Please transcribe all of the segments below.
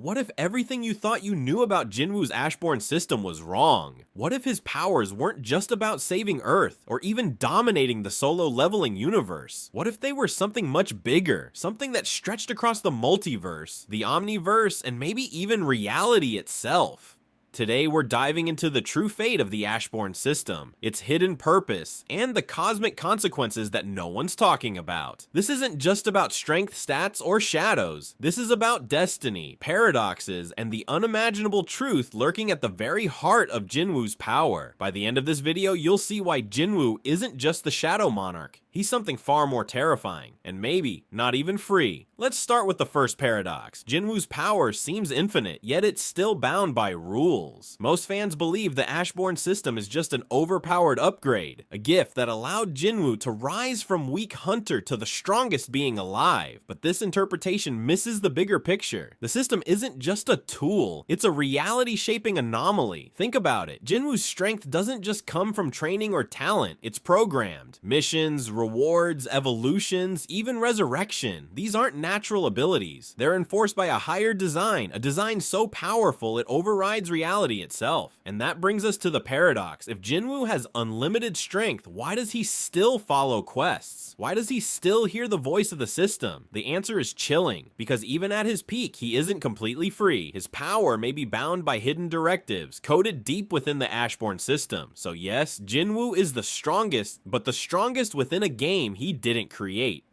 what if everything you thought you knew about Jinwoo's Ashborn system was wrong? What if his powers weren't just about saving Earth, or even dominating the solo leveling universe? What if they were something much bigger, something that stretched across the multiverse, the Omni-Verse, and maybe even reality itself? Today we're diving into the true fate of the Ashborn system, its hidden purpose, and the cosmic consequences that no one's talking about. This isn't just about strength, stats, or shadows. This is about destiny, paradoxes, and the unimaginable truth lurking at the very heart of Jinwoo's power. By the end of this video, you'll see why Jinwoo isn't just the Shadow Monarch. He's something far more terrifying, and maybe not even free. Let's start with the first paradox. Jinwoo's power seems infinite, yet it's still bound by rules. Most fans believe the Ashborn system is just an overpowered upgrade, a gift that allowed Jinwoo to rise from weak hunter to the strongest being alive. But this interpretation misses the bigger picture. The system isn't just a tool, it's a reality-shaping anomaly. Think about it. Jinwoo's strength doesn't just come from training or talent, it's programmed. Missions, rewards, evolutions, even resurrection. These aren't natural abilities. They're enforced by a higher design, a design so powerful it overrides reality itself. And that brings us to the paradox. If Jinwoo has unlimited strength, why does he still follow quests? Why does he still hear the voice of the system? The answer is chilling, because even at his peak, he isn't completely free. His power may be bound by hidden directives, coded deep within the Ashborn system. So yes, Jinwoo is the strongest, but the strongest within a game he didn't create.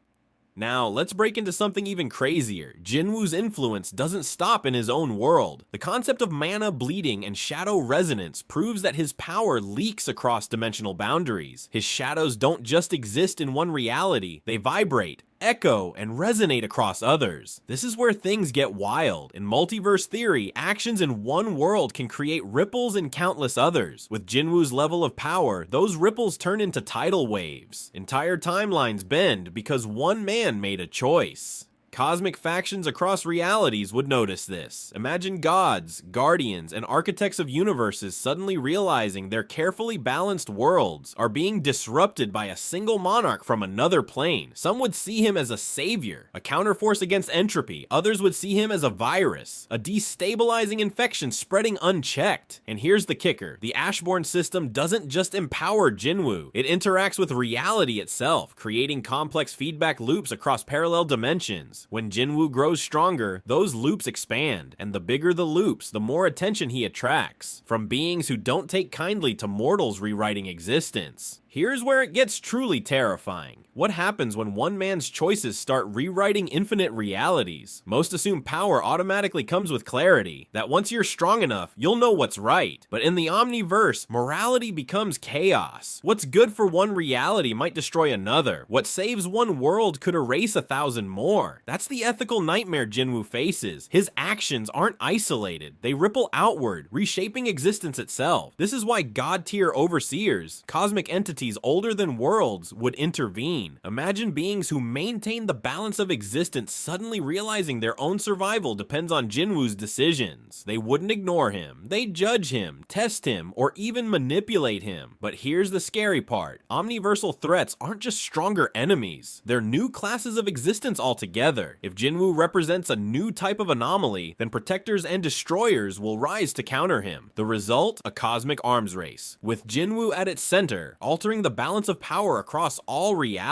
Now, let's break into something even crazier. Jinwoo's influence doesn't stop in his own world. The concept of mana bleeding and shadow resonance proves that his power leaks across dimensional boundaries. His shadows don't just exist in one reality, they vibrate, echo, and resonate across others. This is where things get wild. In multiverse theory, actions in one world can create ripples in countless others. With Jinwoo's level of power, those ripples turn into tidal waves. Entire timelines bend because one man made a choice. Cosmic factions across realities would notice this. Imagine gods, guardians, and architects of universes suddenly realizing their carefully balanced worlds are being disrupted by a single monarch from another plane. Some would see him as a savior, a counterforce against entropy. Others would see him as a virus, a destabilizing infection spreading unchecked. And here's the kicker. The Ashborn system doesn't just empower Jinwoo. It interacts with reality itself, creating complex feedback loops across parallel dimensions. When Jinwoo grows stronger, those loops expand, and the bigger the loops, the more attention he attracts, from beings who don't take kindly to mortals rewriting existence. Here's where it gets truly terrifying. What happens when one man's choices start rewriting infinite realities? Most assume power automatically comes with clarity, that once you're strong enough, you'll know what's right. But in the Omni-Verse, morality becomes chaos. What's good for one reality might destroy another. What saves one world could erase 1,000 more. That's the ethical nightmare Jinwoo faces. His actions aren't isolated. They ripple outward, reshaping existence itself. This is why god-tier overseers, cosmic entities older than worlds, would intervene. Imagine beings who maintain the balance of existence suddenly realizing their own survival depends on Jinwoo's decisions. They wouldn't ignore him. They'd judge him, test him, or even manipulate him. But here's the scary part. Omniversal threats aren't just stronger enemies. They're new classes of existence altogether. If Jinwoo represents a new type of anomaly, then protectors and destroyers will rise to counter him. The result? A cosmic arms race, with Jinwoo at its center, altering the balance of power across all realities.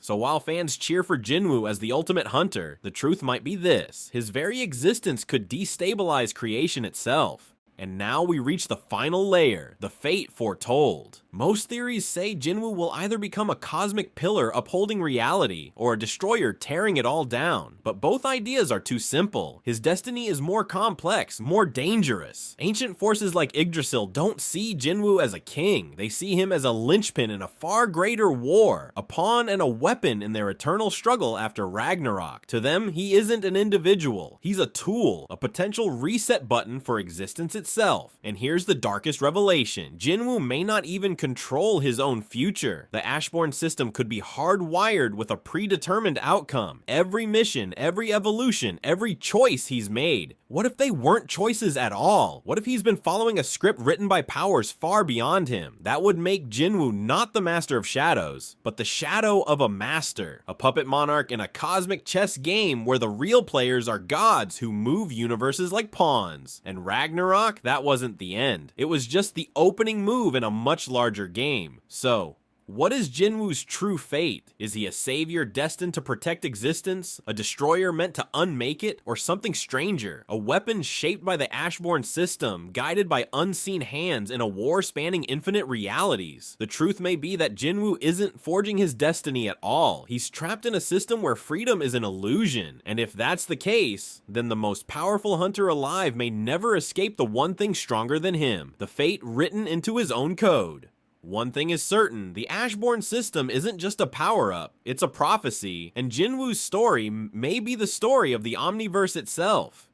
So while fans cheer for Jinwoo as the ultimate hunter, the truth might be this: his very existence could destabilize creation itself. And now we reach the final layer, the fate foretold. Most theories say Jinwoo will either become a cosmic pillar upholding reality, or a destroyer tearing it all down. But both ideas are too simple. His destiny is more complex, more dangerous. Ancient forces like Yggdrasil don't see Jinwoo as a king. They see him as a linchpin in a far greater war, a pawn and a weapon in their eternal struggle after Ragnarok. To them, he isn't an individual. He's a tool, a potential reset button for existence itself. itself. And here's the darkest revelation. Jinwoo may not even control his own future. The Ashborne system could be hardwired with a predetermined outcome. Every mission, every evolution, every choice he's made. What if they weren't choices at all? What if he's been following a script written by powers far beyond him? That would make Jinwoo not the master of shadows, but the shadow of a master. A puppet monarch in a cosmic chess game where the real players are gods who move universes like pawns. And Ragnarok, that wasn't the end. It was just the opening move in a much larger game. So, what is Jinwoo's true fate? Is he a savior destined to protect existence? A destroyer meant to unmake it? Or something stranger? A weapon shaped by the Ashborn system, guided by unseen hands in a war spanning infinite realities? The truth may be that Jinwoo isn't forging his destiny at all. He's trapped in a system where freedom is an illusion. And if that's the case, then the most powerful hunter alive may never escape the one thing stronger than him, the fate written into his own code. One thing is certain, the Ashborn system isn't just a power-up, it's a prophecy, and Jinwoo's story may be the story of the Omni-Verse itself.